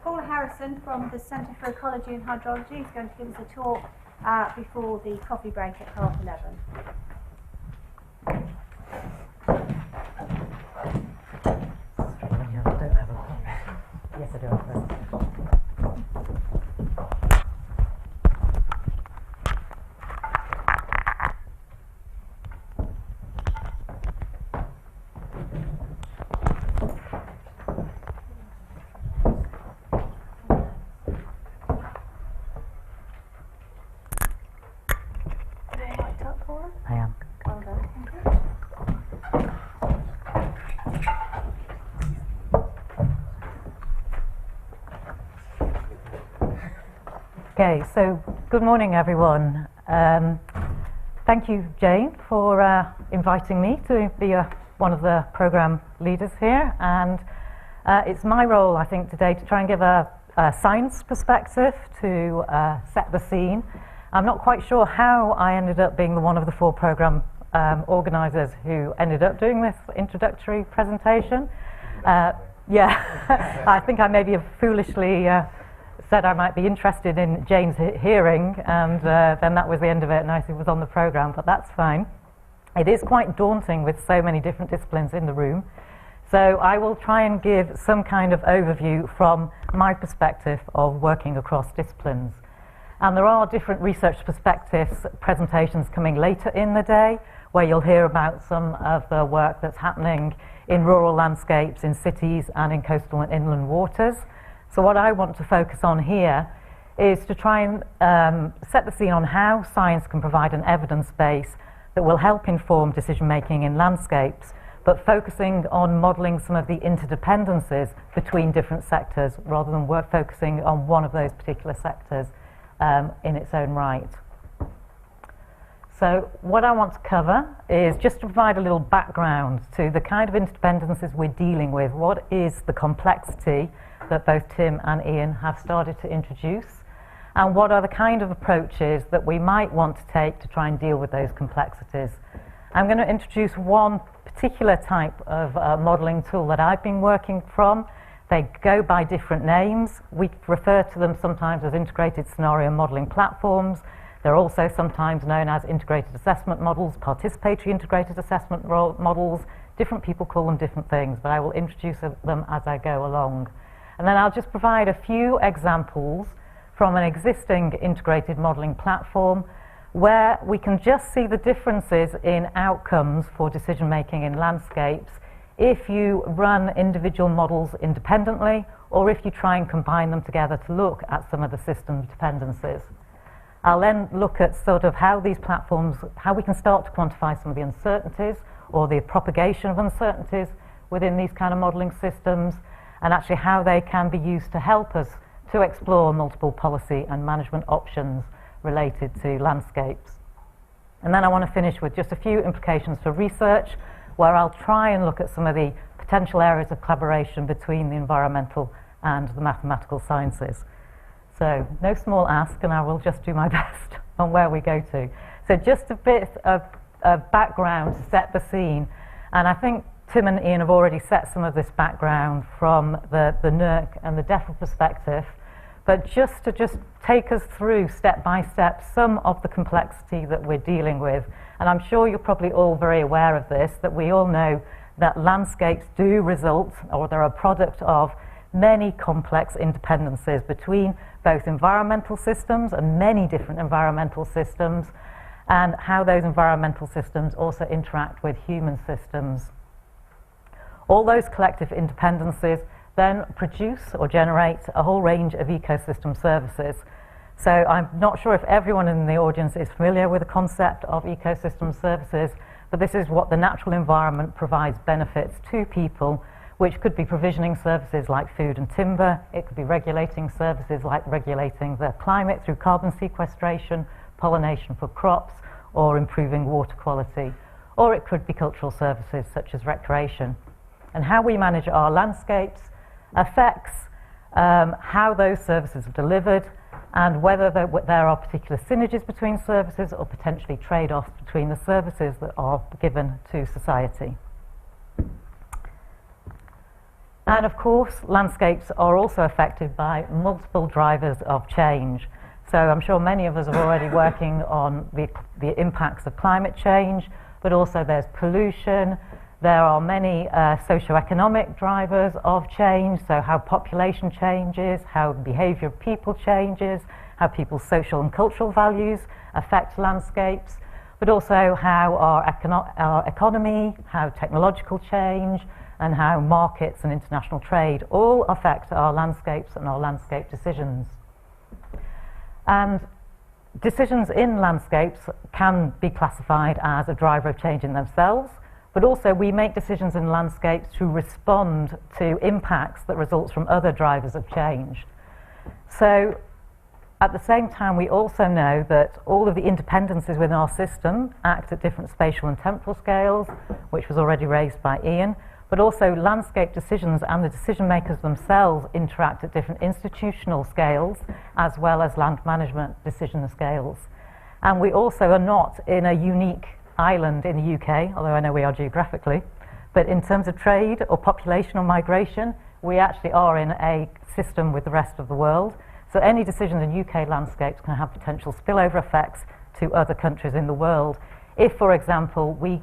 Paula Harrison from the Centre for Ecology and Hydrology is going to give us a talk before the coffee break at 11:30. Yes, I do. I am. Well done, thank you. Okay, so good morning, everyone. Thank you, Jane, for inviting me to be one of the programme leaders here. And it's my role, I think, today to try and give a science perspective to set the scene. I'm not quite sure how I ended up being one of the 4 programme organisers who ended up doing this introductory presentation. Yeah, I think I maybe have foolishly said I might be interested in Jane's hearing, and then that was the end of it, and I was on the programme, but that's fine. It is quite daunting with so many different disciplines in the room, so I will try and give some kind of overview from my perspective of working across disciplines. And there are different research perspectives presentations coming later in the day, where you'll hear about some of the work that's happening in rural landscapes, in cities, and in coastal and inland waters. So what I want to focus on here is to try and set the scene on how science can provide an evidence base that will help inform decision making in landscapes, but focusing on modelling some of the interdependencies between different sectors rather than focusing on one of those particular sectors in its own right. So what I want to cover is just to provide a little background to the kind of interdependencies we're dealing with. What is the complexity that both Tim and Ian have started to introduce, and what are the kind of approaches that we might want to take to try and deal with those complexities. I'm going to introduce one particular type of modelling tool that I've been working from. They go by different names. We refer to them sometimes as integrated scenario modelling platforms. They're also sometimes known as integrated assessment models, participatory integrated assessment models. Different people call them different things, but I will introduce them as I go along. And then I'll just provide a few examples from an existing integrated modelling platform where we can just see the differences in outcomes for decision making in landscapes if you run individual models independently, or if you try and combine them together to look at some of the system dependencies. I'll then look at sort of how these platforms, how we can start to quantify some of the uncertainties or the propagation of uncertainties within these kind of modelling systems, and actually how they can be used to help us to explore multiple policy and management options related to landscapes. And then I want to finish with just a few implications for research, where I'll try and look at some of the potential areas of collaboration between the environmental and the mathematical sciences. So, no small ask, and I will just do my best on where we go to. So just a bit of background to set the scene, and I think Tim and Ian have already set some of this background from the NERC and the DEFRA perspective, but just to take us through step by step some of the complexity that we're dealing with. And I'm sure you're probably all very aware of this, that we all know that landscapes do result, or they're a product of, many complex interdependencies between both environmental systems and many different environmental systems, and how those environmental systems also interact with human systems. All those collective interdependencies then produce or generate a whole range of ecosystem services. So I'm not sure if everyone in the audience is familiar with the concept of ecosystem services, but this is what the natural environment provides benefits to people, which could be provisioning services like food and timber. It could be regulating services like regulating the climate through carbon sequestration, pollination for crops, or improving water quality. Or it could be cultural services such as recreation. And how we manage our landscapes affects how those services are delivered, and whether there are particular synergies between services or potentially trade-offs between the services that are given to society. And of course, landscapes are also affected by multiple drivers of change. So I'm sure many of us are already working on the impacts of climate change, but also there's pollution. There are many socioeconomic drivers of change, so how population changes, how behaviour of people changes, how people's social and cultural values affect landscapes, but also how our economy, how technological change, and how markets and international trade all affect our landscapes and our landscape decisions. And decisions in landscapes can be classified as a driver of change in themselves, but also we make decisions in landscapes to respond to impacts that result from other drivers of change. So at the same time, we also know that all of the interdependencies within our system act at different spatial and temporal scales, which was already raised by Ian, but also landscape decisions and the decision makers themselves interact at different institutional scales as well as land management decision scales. And we also are not in a unique island in the UK, although I know we are geographically, but in terms of trade or population or migration, we actually are in a system with the rest of the world. So any decisions in UK landscapes can have potential spillover effects to other countries in the world. If, for example, we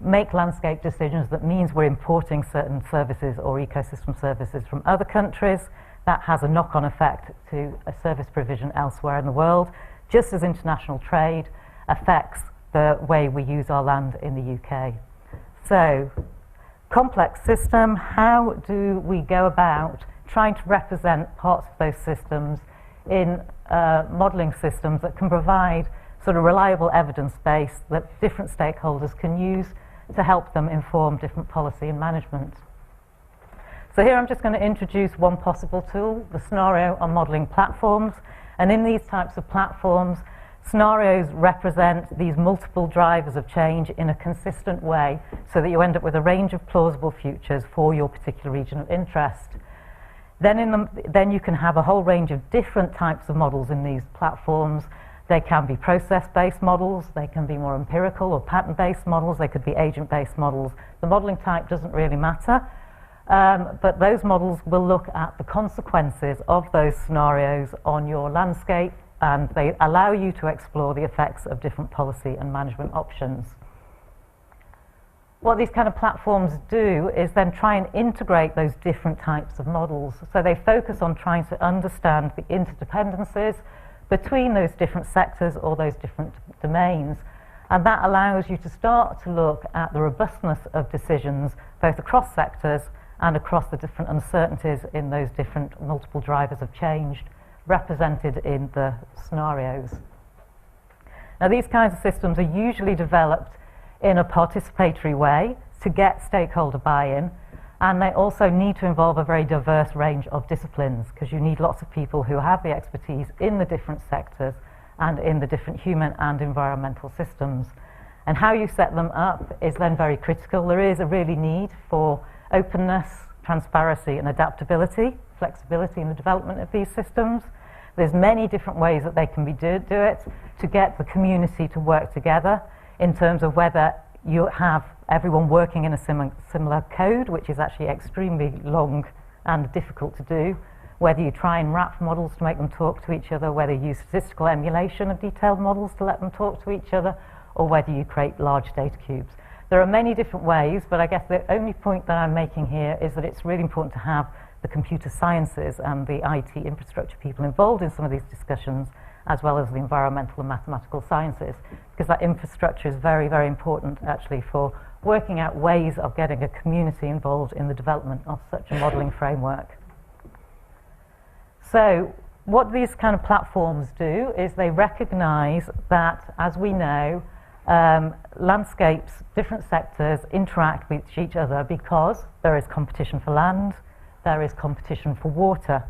make landscape decisions that means we're importing certain services or ecosystem services from other countries, that has a knock-on effect to a service provision elsewhere in the world, just as international trade affects the way we use our land in the UK. So, complex system, how do we go about trying to represent parts of those systems in modelling systems that can provide sort of reliable evidence base that different stakeholders can use to help them inform different policy and management. So here I'm just going to introduce one possible tool, the scenario on modelling platforms. And in these types of platforms, scenarios represent these multiple drivers of change in a consistent way so that you end up with a range of plausible futures for your particular region of interest. Then you can have a whole range of different types of models in these platforms. They can be process-based models, they can be more empirical or pattern-based models, they could be agent-based models. The modelling type doesn't really matter, but those models will look at the consequences of those scenarios on your landscape, and they allow you to explore the effects of different policy and management options. What these kind of platforms do is then try and integrate those different types of models. So they focus on trying to understand the interdependencies between those different sectors or those different domains. And that allows you to start to look at the robustness of decisions, both across sectors and across the different uncertainties in those different multiple drivers of change represented in the scenarios. Now, these kinds of systems are usually developed in a participatory way to get stakeholder buy-in, and they also need to involve a very diverse range of disciplines because you need lots of people who have the expertise in the different sectors and in the different human and environmental systems. And how you set them up is then very critical. There is a really need for openness, transparency and adaptability, flexibility in the development of these systems. There's many different ways that they can do it to get the community to work together in terms of whether you have everyone working in a similar code, which is actually extremely long and difficult to do, whether you try and wrap models to make them talk to each other, whether you use statistical emulation of detailed models to let them talk to each other, or whether you create large data cubes. There are many different ways, but I guess the only point that I'm making here is that it's really important to have the computer sciences and the IT infrastructure people involved in some of these discussions, as well as the environmental and mathematical sciences, because that infrastructure is very, very important actually for working out ways of getting a community involved in the development of such a modelling framework. So what these kind of platforms do is they recognise that, as we know, landscapes, different sectors interact with each other because there is competition for land, there is competition for water.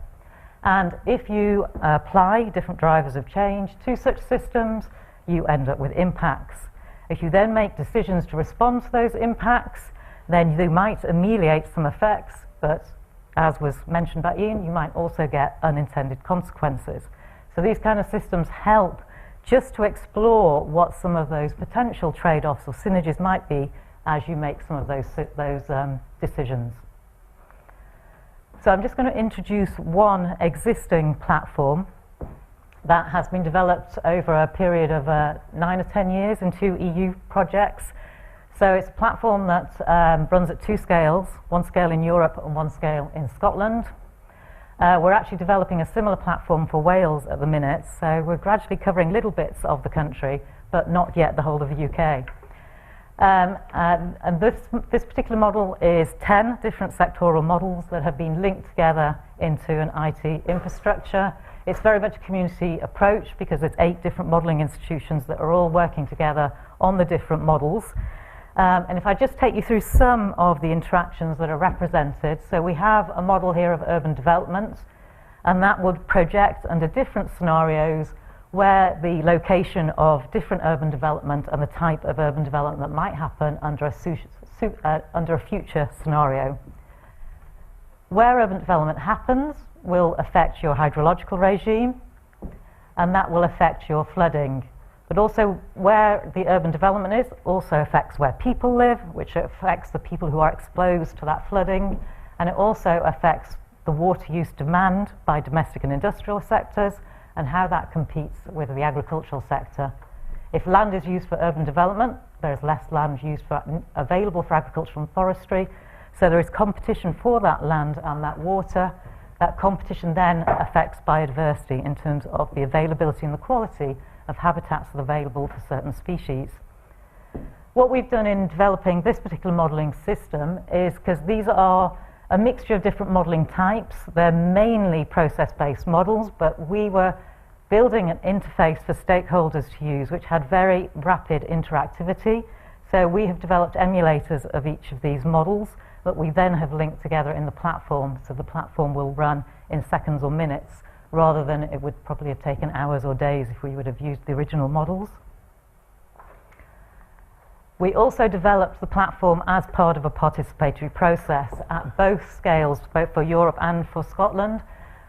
And if you apply different drivers of change to such systems, you end up with impacts. If you then make decisions to respond to those impacts, then you might ameliorate some effects, but as was mentioned by Ian, you might also get unintended consequences. So these kind of systems help just to explore what some of those potential trade-offs or synergies might be as you make some of those decisions. So I'm just going to introduce one existing platform that has been developed over a period of 9 or 10 years in 2 EU projects. So it's a platform that runs at 2 scales, one scale in Europe and one scale in Scotland. We're actually developing a similar platform for Wales at the minute, so we're gradually covering little bits of the country, but not yet the whole of the UK. And this particular model is 10 different sectoral models that have been linked together into an IT infrastructure. It's very much a community approach because it's 8 different modelling institutions that are all working together on the different models. And if I just take you through some of the interactions that are represented, so we have a model here of urban development, and that would project under different scenarios where the location of different urban development and the type of urban development that might happen under a future scenario. Where urban development happens will affect your hydrological regime, and that will affect your flooding. But also where the urban development is also affects where people live, which affects the people who are exposed to that flooding, and it also affects the water use demand by domestic and industrial sectors, and how that competes with the agricultural sector. If land is used for urban development, there's less land available for agriculture and forestry, so there is competition for that land and that water. That competition then affects biodiversity in terms of the availability and the quality of habitats that are available for certain species. What we've done in developing this particular modelling system is, because these are a mixture of different modelling types, they're mainly process-based models, but we were building an interface for stakeholders to use which had very rapid interactivity. So we have developed emulators of each of these models that we then have linked together in the platform, so the platform will run in seconds or minutes rather than it would probably have taken hours or days if we would have used the original models. We also developed the platform as part of a participatory process at both scales, both for Europe and for Scotland.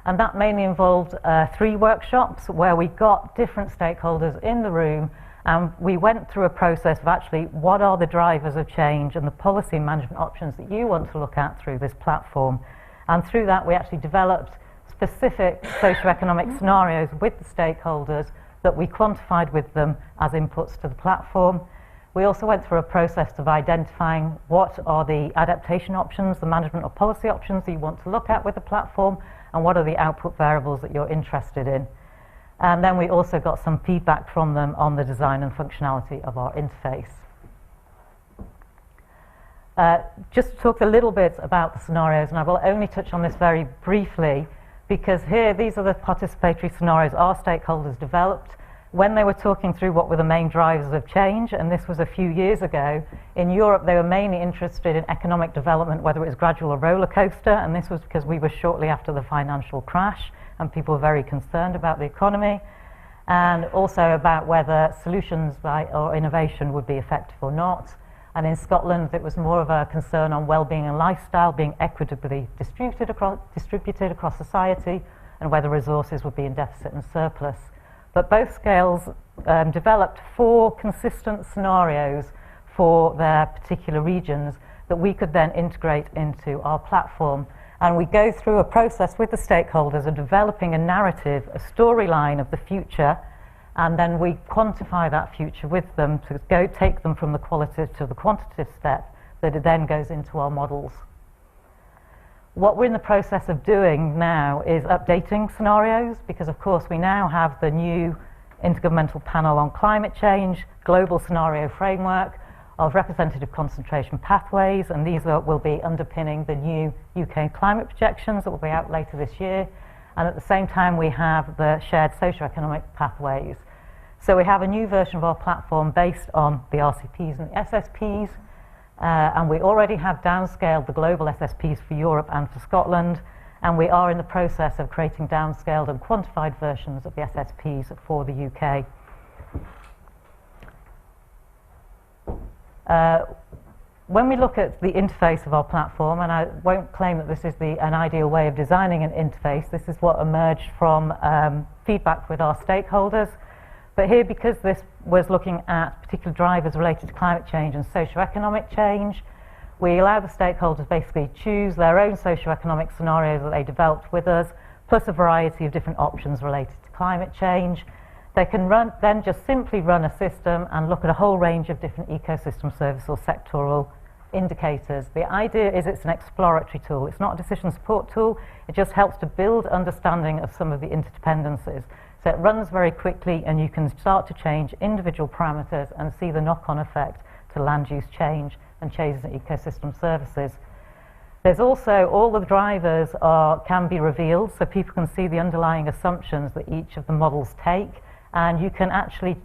And that mainly involved 3 workshops where we got different stakeholders in the room, and we went through a process of actually what are the drivers of change and the policy management options that you want to look at through this platform. And through that we actually developed specific socioeconomic scenarios with the stakeholders that we quantified with them as inputs to the platform. We also went through a process of identifying what are the adaptation options, the management or policy options that you want to look at with the platform, and what are the output variables that you're interested in. And then we also got some feedback from them on the design and functionality of our interface. Just to talk a little bit about the scenarios, and I will only touch on this very briefly, because here these are the participatory scenarios our stakeholders developed when they were talking through what were the main drivers of change, and this was a few years ago. In Europe they were mainly interested in economic development, whether it was gradual or roller coaster, and this was because we were shortly after the financial crash and people were very concerned about the economy, and also about whether solutions or innovation would be effective or not. And in Scotland it was more of a concern on well-being and lifestyle being equitably distributed across society, and whether resources would be in deficit and surplus. But both scales developed 4 consistent scenarios for their particular regions that we could then integrate into our platform. And we go through a process with the stakeholders of developing a narrative, a storyline of the future, and then we quantify that future with them to take them from the qualitative to the quantitative step that it then goes into our models. What we're in the process of doing now is updating scenarios, because of course we now have the new Intergovernmental Panel on Climate Change, global scenario framework of representative concentration pathways, and these will be underpinning the new UK climate projections that will be out later this year. And at the same time we have the shared socioeconomic pathways. So we have a new version of our platform based on the RCPs and the SSPs, and we already have downscaled the global SSPs for Europe and for Scotland, and we are in the process of creating downscaled and quantified versions of the SSPs for the UK. When we look at the interface of our platform, and I won't claim that this is an ideal way of designing an interface, this is what emerged from feedback with our stakeholders. But here, because this was looking at particular drivers related to climate change and socioeconomic change, We allow the stakeholders basically choose their own socio-economic scenarios that they developed with us, plus a variety of different options related to climate change. They can then just simply run a system and look at a whole range of different ecosystem service or sectoral indicators. The idea is it's an exploratory tool. It's not a decision support tool. It just helps to build understanding of some of the interdependencies. So it runs very quickly, and you can start to change individual parameters and see the knock-on effect to land use change and changes in ecosystem services. There's also all the drivers can be revealed, so people can see the underlying assumptions that each of the models take, and you can actually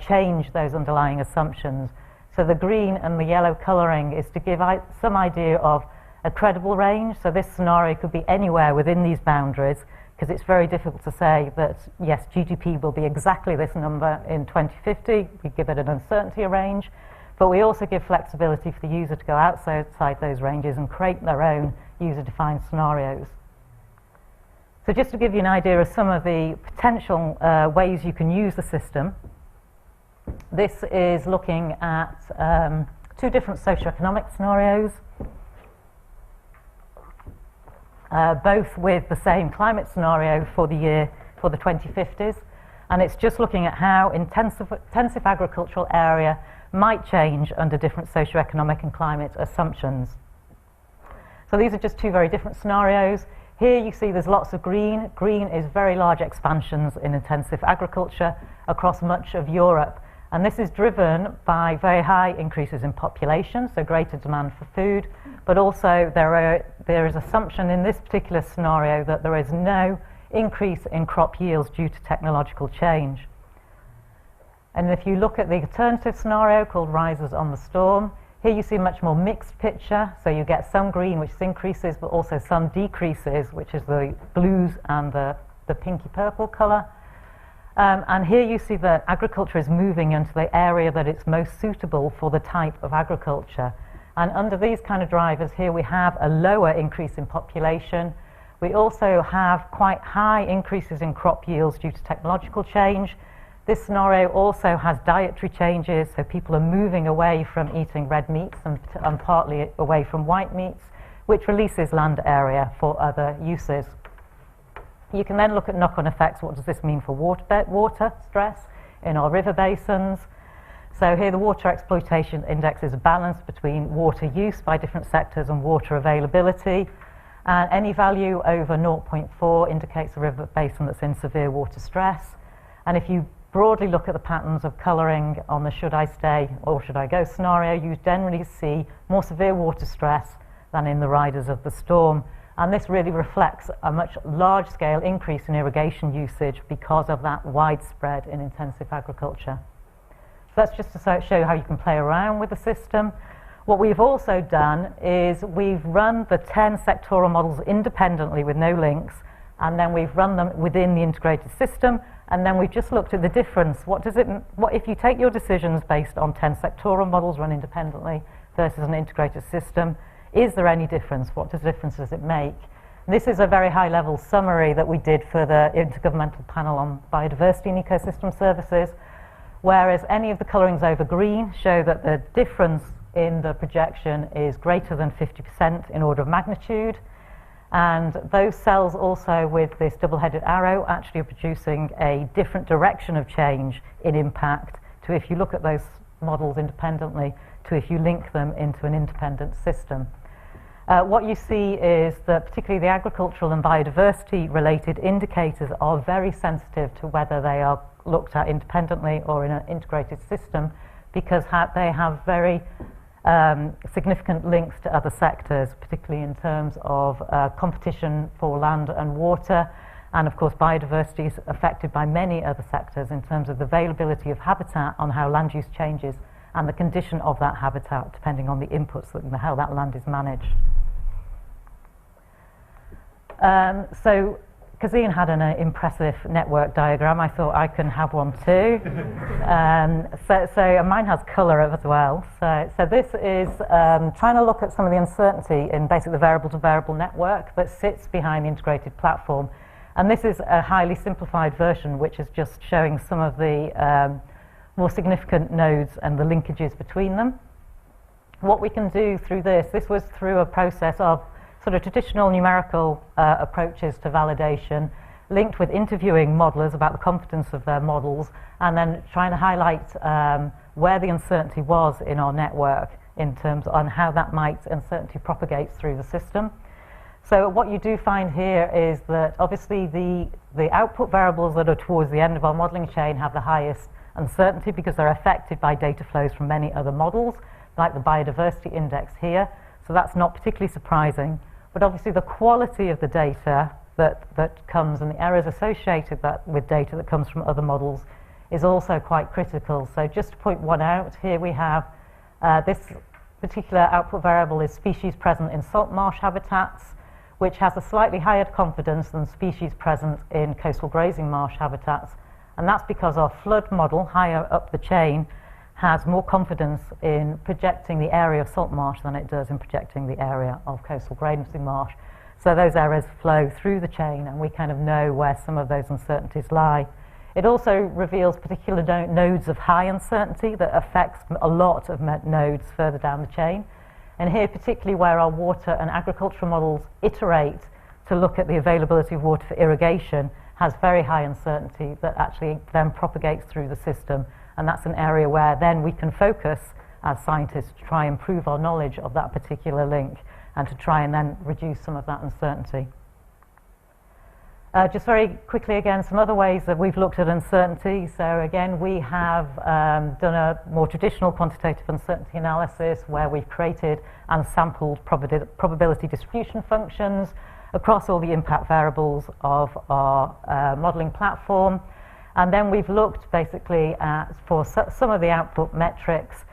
change those underlying assumptions. So the green and the yellow colouring is to give some idea of a credible range. So this scenario could be anywhere within these boundaries, because it's very difficult to say that, yes, GDP will be exactly this number in 2050. We give it an uncertainty range. But we also give flexibility for the user to go outside those ranges and create their own user-defined scenarios. So just to give you an idea of some of the potential ways you can use the system, this is looking at two different socioeconomic scenarios, both with the same climate scenario for the 2050s, and it's just looking at how intensive agricultural area might change under different socioeconomic and climate assumptions. So these are just two very different scenarios. Here you see there's lots of green. Green is very large expansions in intensive agriculture across much of Europe. And this is driven by very high increases in population, so greater demand for food, but also there is assumption in this particular scenario that there is no increase in crop yields due to technological change. And if you look at the alternative scenario called Rises on the Storm, here you see a much more mixed picture. So you get some green, which is increases, but also some decreases, which is the blues and the pinky purple colour. And here you see that agriculture is moving into the area that it's most suitable for the type of agriculture. And under these kind of drivers here we have a lower increase in population. We also have quite high increases in crop yields due to technological change. This scenario also has dietary changes, so people are moving away from eating red meats and partly away from white meats, which releases land area for other uses. You can then look at knock-on effects. What does this mean for water stress in our river basins? So here the water exploitation index is a balance between water use by different sectors and water availability. And any value over 0.4 indicates a river basin that's in severe water stress. And if you broadly look at the patterns of colouring on the should I stay or should I go scenario, you generally see more severe water stress than in the riders of the storm. And this really reflects a much large-scale increase in irrigation usage because of that widespread in intensive agriculture. So that's just to show how you can play around with the system. What we've also done is we've run the 10 sectoral models independently with no links, and then we've run them within the integrated system, and then we've just looked at the difference. What if you take your decisions based on 10 sectoral models run independently versus an integrated system? Is there any difference? What difference does it make? This is a very high-level summary that we did for the Intergovernmental Panel on Biodiversity and Ecosystem Services, whereas any of the colourings over green show that the difference in the projection is greater than 50% in order of magnitude. And those cells also with this double-headed arrow actually are producing a different direction of change in impact to if you look at those models independently to if you link them into an independent system. What you see is that particularly the agricultural and biodiversity related indicators are very sensitive to whether they are looked at independently or in an integrated system, because they have very significant links to other sectors, particularly in terms of competition for land and water, and of course biodiversity is affected by many other sectors in terms of the availability of habitat on how land use changes and the condition of that habitat depending on the inputs and how that land is managed. So because Ian had an impressive network diagram, I thought I can have one too. So mine has colour as well. So this is trying to look at some of the uncertainty in basically the variable-to-variable network that sits behind the integrated platform. And this is a highly simplified version, which is just showing some of the more significant nodes and the linkages between them. what we can do through this was through a process of sort of traditional numerical approaches to validation, linked with interviewing modelers about the competence of their models, and then trying to highlight where the uncertainty was in our network in terms on how that uncertainty propagates through the system. So what you do find here is that obviously the output variables that are towards the end of our modelling chain have the highest uncertainty because they're affected by data flows from many other models, like the biodiversity index here. So that's not particularly surprising. But obviously the quality of the data that comes and the errors associated with data that comes from other models is also quite critical. So just to point one out, here we have this particular output variable is species present in salt marsh habitats, which has a slightly higher confidence than species present in coastal grazing marsh habitats. And that's because our flood model, higher up the chain, has more confidence in projecting the area of salt marsh than it does in projecting the area of coastal grazing marsh. So those errors flow through the chain, and we kind of know where some of those uncertainties lie. It also reveals particular nodes of high uncertainty that affects a lot of nodes further down the chain. And here, particularly where our water and agricultural models iterate to look at the availability of water for irrigation, has very high uncertainty that actually then propagates through the system. And that's an area where then we can focus as scientists to try and improve our knowledge of that particular link and to try and then reduce some of that uncertainty. Just very quickly again, some other ways that we've looked at uncertainty. So again, we have done a more traditional quantitative uncertainty analysis where we've created and sampled probability distribution functions across all the impact variables of our modelling platform. And then we've looked basically at, for some of the output metrics,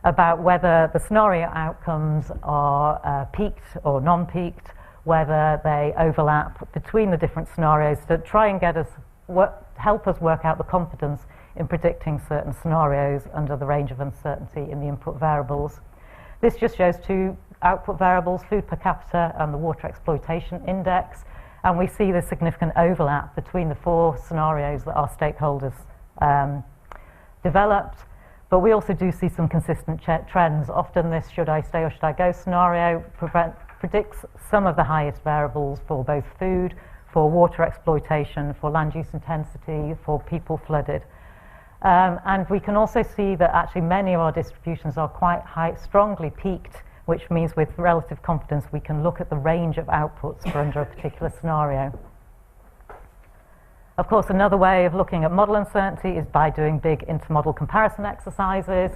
about whether the scenario outcomes are peaked or non-peaked, whether they overlap between the different scenarios to try and help us work out the confidence in predicting certain scenarios under the range of uncertainty in the input variables. This just shows two output variables, food per capita and the water exploitation index, and we see the significant overlap between the four scenarios that our stakeholders developed. But we also do see some consistent trends. Often this should I stay or should I go scenario predicts some of the highest variables for both food, for water exploitation, for land use intensity, for people flooded. And we can also see that actually many of our distributions are quite high, strongly peaked, which means with relative confidence we can look at the range of outputs for under a particular scenario. Of course, another way of looking at model uncertainty is by doing big inter-model comparison exercises.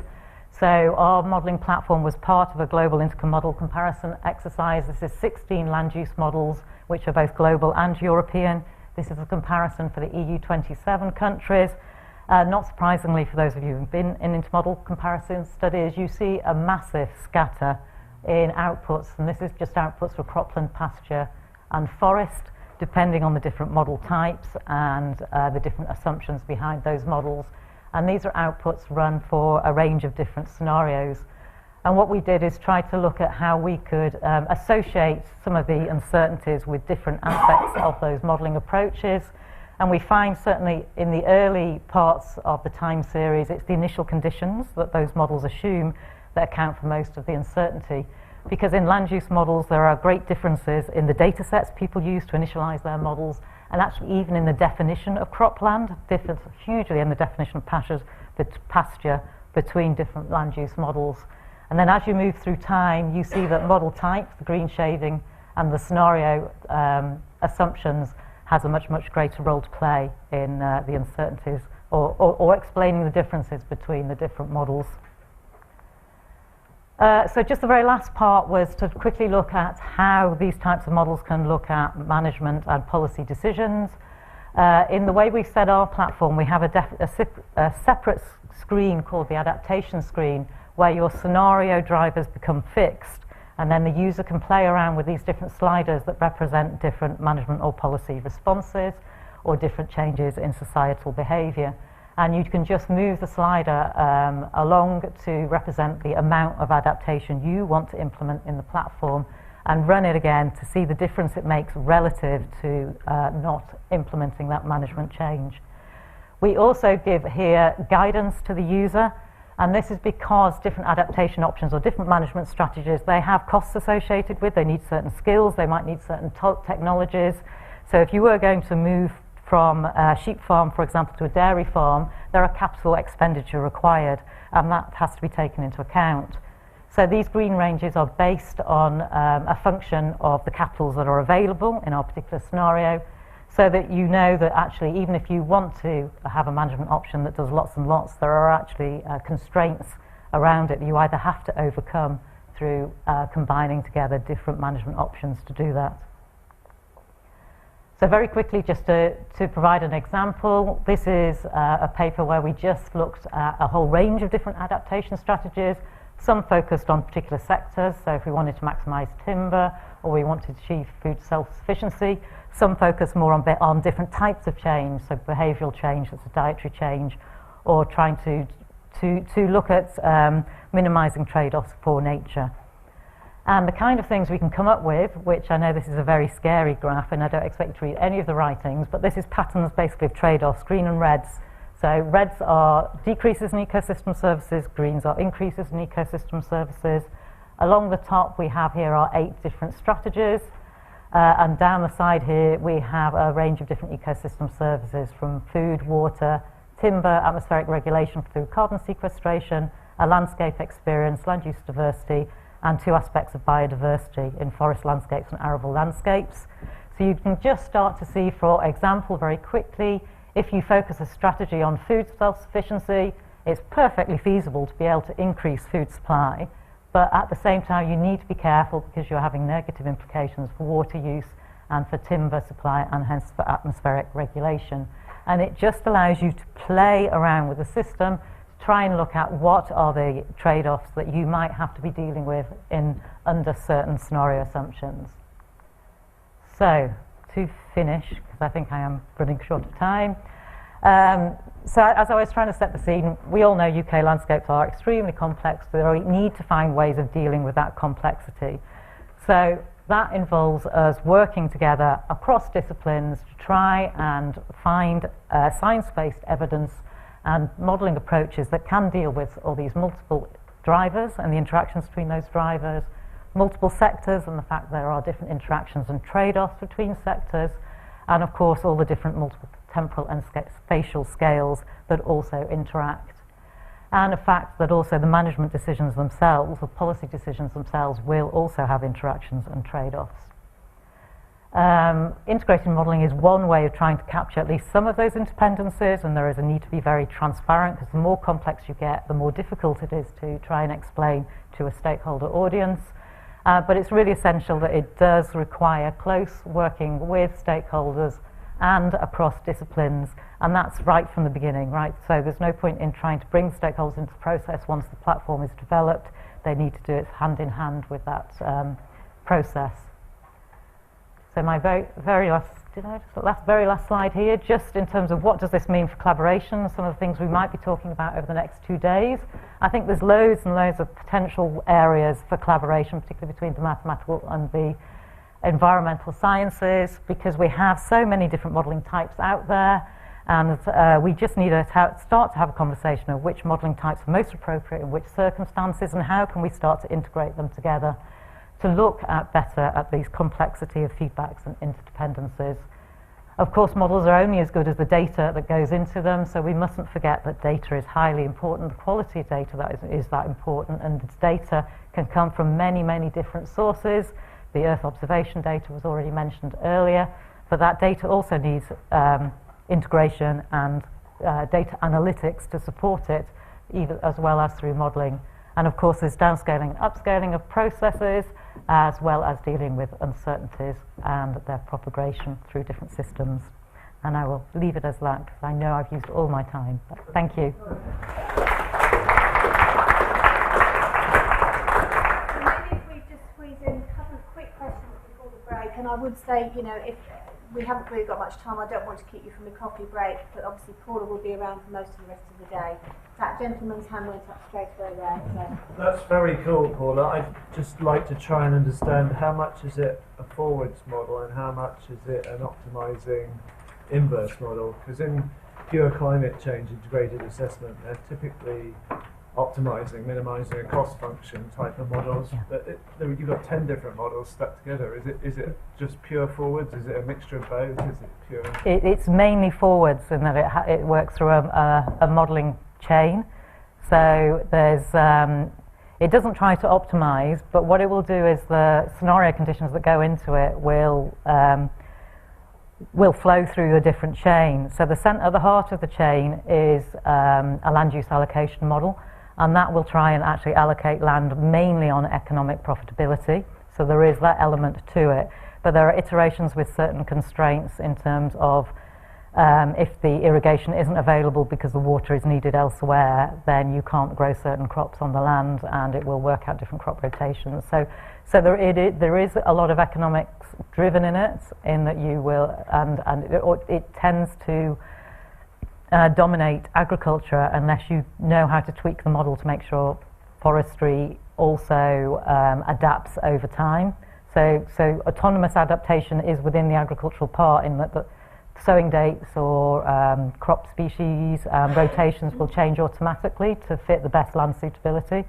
So our modelling platform was part of a global inter-model comparison exercise. This is 16 land use models, which are both global and European. This is a comparison for the EU 27 countries. Not surprisingly, for those of you who've been in inter-model comparison studies, you see a massive scatter in outputs, and this is just outputs for cropland, pasture and forest, depending on the different model types and the different assumptions behind those models. And these are outputs run for a range of different scenarios. And what we did is try to look at how we could associate some of the uncertainties with different aspects of those modelling approaches. And we find certainly in the early parts of the time series, it's the initial conditions that those models assume that account for most of the uncertainty. Because in land use models, there are great differences in the data sets people use to initialize their models, and actually even in the definition of cropland, differs hugely in the definition of pasture between different land use models. And then as you move through time, you see that model type, the green shading, and the scenario assumptions has a much, much greater role to play in the uncertainties or explaining the differences between the different models. So just the very last part was to quickly look at how these types of models can look at management and policy decisions. In the way we've set our platform, we have a separate screen called the adaptation screen, where your scenario drivers become fixed, and then the user can play around with these different sliders that represent different management or policy responses or different changes in societal behaviour. And you can just move the slider along to represent the amount of adaptation you want to implement in the platform, and run it again to see the difference it makes relative to not implementing that management change. We also give here guidance to the user And this is because different adaptation options or different management strategies, they have costs associated with, they need certain skills, they might need certain technologies. So if you were going to move from a sheep farm, for example, to a dairy farm, there are capital expenditure required, and that has to be taken into account. So these green ranges are based on a function of the capitals that are available in our particular scenario, so that you know that actually even if you want to have a management option that does lots and lots, there are actually constraints around it that you either have to overcome through combining together different management options to do that. So very quickly, just to provide an example, this is a paper where we just looked at a whole range of different adaptation strategies, some focused on particular sectors, so if we wanted to maximise timber or we wanted to achieve food self-sufficiency, some focus more on different types of change, so behavioural change, that's a dietary change, or trying to look at minimising trade-offs for nature. And the kind of things we can come up with, which I know this is a very scary graph and I don't expect you to read any of the writings, but this is patterns basically of trade-offs, green and reds. So reds are decreases in ecosystem services, greens are increases in ecosystem services. Along the top we have here our 8 different strategies, and down the side here we have a range of different ecosystem services from food, water, timber, atmospheric regulation through carbon sequestration, a landscape experience, land use diversity, and 2 aspects of biodiversity in forest landscapes and arable landscapes. So you can just start to see, for example, very quickly, if you focus a strategy on food self-sufficiency, it's perfectly feasible to be able to increase food supply, but at the same time you need to be careful because you're having negative implications for water use and for timber supply and hence for atmospheric regulation. And it just allows you to play around with the system, try and look at what are the trade-offs that you might have to be dealing with under certain scenario assumptions. So, to finish, because I think I am running short of time, so as I was trying to set the scene, we all know UK landscapes are extremely complex, so we need to find ways of dealing with that complexity. So that involves us working together across disciplines to try and find science-based evidence and modelling approaches that can deal with all these multiple drivers and the interactions between those drivers, multiple sectors and the fact there are different interactions and trade-offs between sectors, and of course all the different multiple temporal and spatial scales that also interact. And the fact that also the management decisions themselves, or policy decisions themselves, will also have interactions and trade-offs. Integrated modelling is one way of trying to capture at least some of those interdependencies, and there is a need to be very transparent because the more complex you get, the more difficult it is to try and explain to a stakeholder audience. But it's really essential that it does require close working with stakeholders and across disciplines, and that's right from the beginning, right? So there's no point in trying to bring stakeholders into the process once the platform is developed. They need to do it hand in hand with that process. So my very last slide here, just in terms of what does this mean for collaboration, some of the things we might be talking about over the next 2 days. I think there's loads and loads of potential areas for collaboration, particularly between the mathematical and the environmental sciences, because we have so many different modelling types out there, and we just need to start to have a conversation of which modelling types are most appropriate in which circumstances, and how can we start to integrate them together to look at better at these complexity of feedbacks and interdependencies. Of course, models are only as good as the data that goes into them, so we mustn't forget that data is highly important. The quality of data is that important, and data can come from many, many different sources. The Earth observation data was already mentioned earlier, but that data also needs integration and data analytics to support it, either as well as through modelling. And of course, there's downscaling and upscaling of processes, as well as dealing with uncertainties and their propagation through different systems. And I will leave it as that, because I know I've used all my time. But thank you. Maybe if we just squeeze in a couple of quick questions before the break, and I would say, you know, if we haven't really got much time, I don't want to keep you from the coffee break, but obviously Paula will be around for most of the rest of the day. That gentleman's hand went up straight away there. So. That's very cool, Paula. I'd just like to try and understand how much is it a forwards model and how much is it an optimizing inverse model? Because in pure climate change integrated assessment, they're typically optimizing, minimizing a cost function type of models. Yeah. But you've got 10 different models stuck together. Is it just pure forwards? Is it a mixture of both? Is it pure? It's mainly forwards in that it works through a modelling chain. So there's it doesn't try to optimize, but what it will do is the scenario conditions that go into it will flow through the different chains. So the heart of the chain is a land use allocation model, and that will try and actually allocate land mainly on economic profitability. So there is that element to it, but there are iterations with certain constraints in terms of if the irrigation isn't available because the water is needed elsewhere, then you can't grow certain crops on the land, and it will work out different crop rotations. So there is a lot of economics driven in it, in that you will, and it tends to dominate agriculture unless you know how to tweak the model to make sure forestry also adapts over time. So autonomous adaptation is within the agricultural part, in that the sowing dates or crop species rotations will change automatically to fit the best land suitability.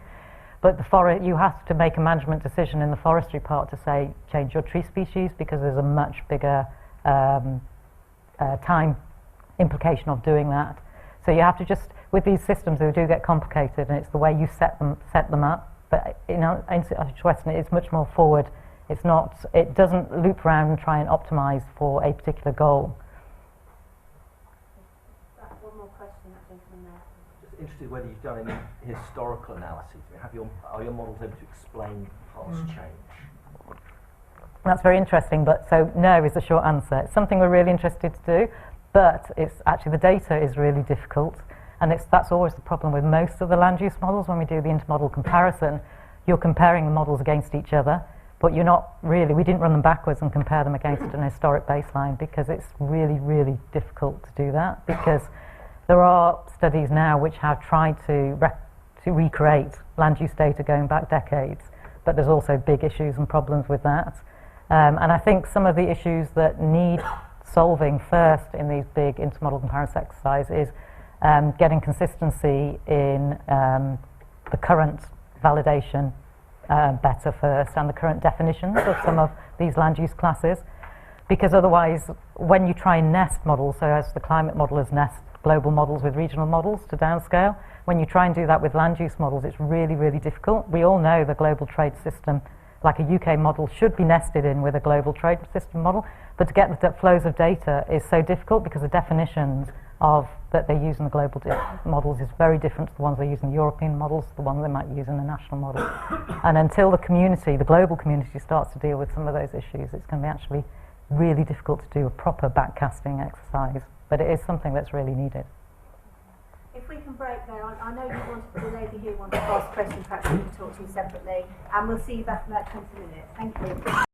But you have to make a management decision in the forestry part to say change your tree species, because there's a much bigger time implication of doing that. So you have to just, with these systems, they do get complicated, and it's the way you set them up. But in Western, it's much more forward. It doesn't loop around and try and optimize for a particular goal. One more question, I think, from there. Just interested whether you've done any historical analysis. Are your models able to explain past change? That's very interesting, but so no is the short answer. It's something we're really interested to do, but it's actually the data is really difficult, and that's always the problem with most of the land use models. When we do the intermodal comparison, you're comparing the models against each other, but you're not really, we didn't run them backwards and compare them against an historic baseline, because it's really, really difficult to do that, because there are studies now which have tried to recreate land use data going back decades, but there's also big issues and problems with that. And I think some of the issues that need solving first in these big intermodal comparison exercises is getting consistency in the current validation better first, and the current definitions of some of these land use classes, because otherwise when you try and nest models, so as the climate modelers nest global models with regional models to downscale, when you try and do that with land use models, it's really, really difficult. We all know the global trade system, like a UK model, should be nested in with a global trade system model, but to get the flows of data is so difficult, because the definitions that they use in the global models is very different to the ones they use in the European models, the ones they might use in the national model. And until the global community starts to deal with some of those issues, it's going to be actually really difficult to do a proper backcasting exercise, but it is something that's really needed. If we can break there, I know the lady here wanted to ask a question, perhaps we can talk to you separately, and we'll see you back in about 20 minutes. Thank you.